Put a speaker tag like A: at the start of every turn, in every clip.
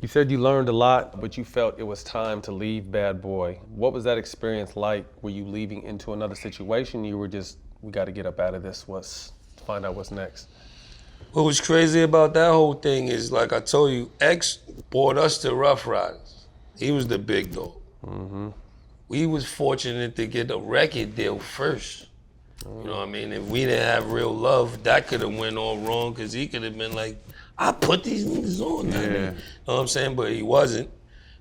A: You said you learned a lot, but you felt it was time to leave Bad Boy. What was that experience like? Were you leaving into another situation? You were just, we got to get up out of this, find out what's next.
B: What was crazy about that whole thing is, like I told you, X brought us to Rough Riders. He was the big dog. Mm-hmm. We was fortunate to get a record deal first. You know what I mean? If we didn't have real love, that could have went all wrong, because he could have been like, I put these niggas on. Yeah. You know what I'm saying? But he wasn't.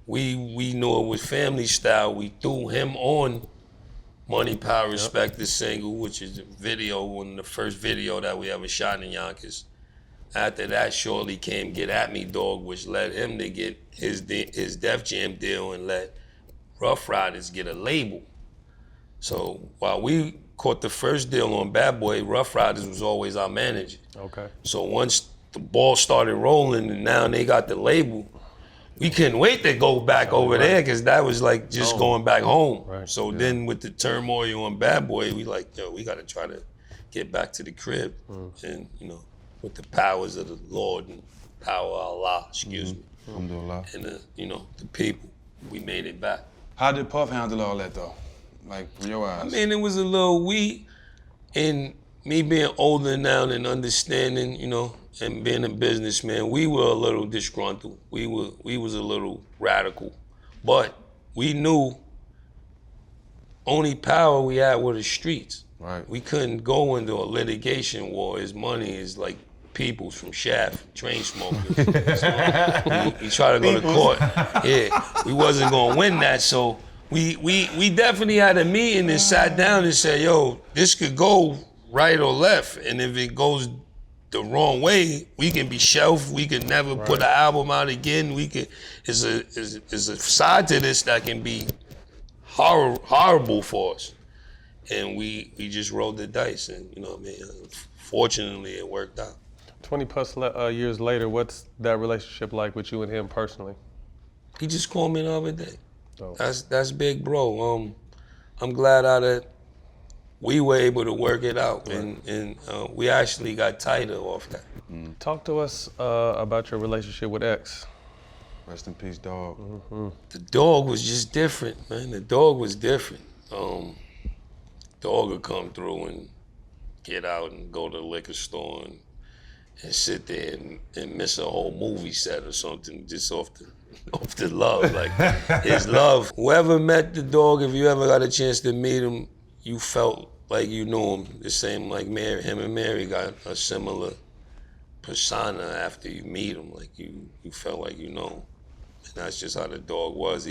B: We knew it was family style. We threw him on Money, Power, Respect, the single, which is a video, one of the first video that we ever shot in Yonkers. After that, shortly came Get At Me Dog, which led him to get his Def Jam deal and let Rough Riders get a label. So while we caught the first deal on Bad Boy, Rough Riders was always our manager.
A: Okay.
B: So once the ball started rolling and now they got the label, we couldn't wait to go back over there, because that was like just going back home.
A: Right.
B: So then with the turmoil on Bad Boy, we like, yo, we gotta try to get back to the crib. And you know, with the powers of the Lord and power of Allah, excuse me.
C: Alhamdulillah.
B: And you know, the people, we made it back.
C: How did Puff handle all that though? Like, from your eyes?
B: I mean, it was a little, in me being older now and understanding, you know, and being a businessman, we were a little disgruntled. We was a little radical. But we knew only power we had were the streets.
C: Right.
B: We couldn't go into a litigation war. His money is like peoples from Shaft, train smokers. So we try to go to court. Yeah, we wasn't gonna win that, so we definitely had a meeting and sat down and said, yo, this could go right or left, and if it goes the wrong way, we can be shelved, we can never put an album out again, it's a side to this that can be horrible for us. And we just rolled the dice, and you know what I mean, fortunately it worked out.
A: 20 plus years later, what's that relationship like with you and him personally?
B: He just called me the other day.
A: Oh.
B: That's big, bro. I'm glad that we were able to work it out, and we actually got tighter off that.
A: Talk to us about your relationship with X.
C: Rest in peace, dog.
B: The dog was just different, man. The dog was different. Dog would come through and get out and go to the liquor store and sit there and miss a whole movie set or something just off the love, like his love. Whoever met the dog, if you ever got a chance to meet him, you felt like you knew him. The same like Mary, him and Mary got a similar persona after you meet him, like you felt like you know him. And that's just how the dog was.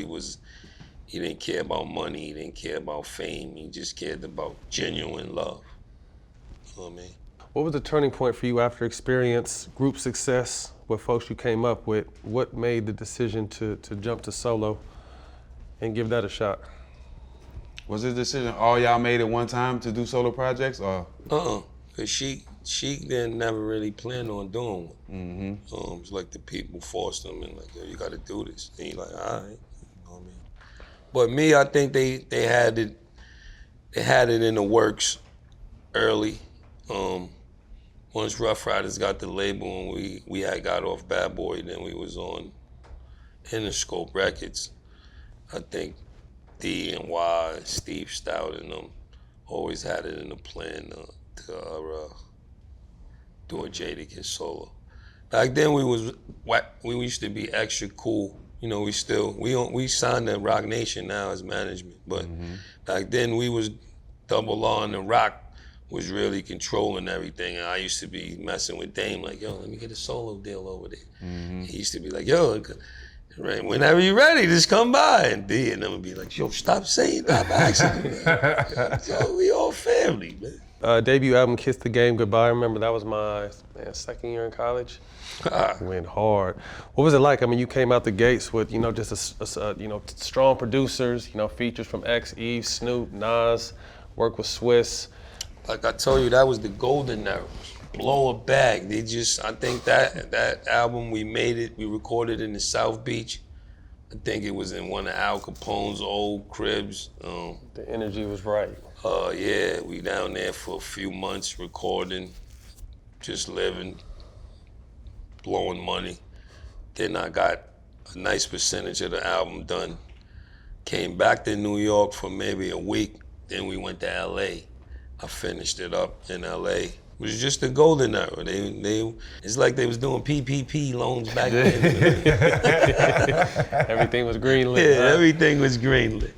B: He didn't care about money, he didn't care about fame, he just cared about genuine love. You know what I mean?
A: What was the turning point for you after experience, group success, with folks you came up with? What made the decision to jump to solo and give that a shot?
C: Was this decision all y'all made at one time to do solo projects, or?
B: Cause she didn't never really plan on doing one. It's like the people forced him and like, yo, you gotta do this. And he like, all right, you know what I mean? But me, I think they had it in the works early. Once Rough Riders got the label and we had got off Bad Boy, then we was on Interscope Records. I think D and Y, Steve Stout and them always had it in the plan to do a Jadakiss solo. Back then we used to be extra cool. You know, we signed to Rock Nation now as management, but back then we was Double R and the Rock was really controlling everything. And I used to be messing with Dame like, yo, let me get a solo deal over there. He used to be like, yo, whenever you're ready, just come by. And D and them would be like, yo, stop saying that by accident. So we all family, man.
A: Debut album, Kiss the Game Goodbye. I remember that was my second year in college. Went hard. What was it like? I mean, you came out the gates with, you know, just strong producers, you know, features from X, Eve, Snoop, Nas, work with Swiss.
B: Like I told you, that was the golden era. Blow a bag. I think that album, we recorded in the South Beach. I think it was in one of Al Capone's old cribs.
A: The energy was right.
B: Yeah, we down there for a few months recording, just living, blowing money. Then I got a nice percentage of the album done. Came back to New York for maybe a week. Then we went to LA. I finished it up in LA. It was just the golden era. It's like they was doing PPP loans back then.
A: Everything was greenlit.
B: Yeah,
A: huh?
B: everything was greenlit.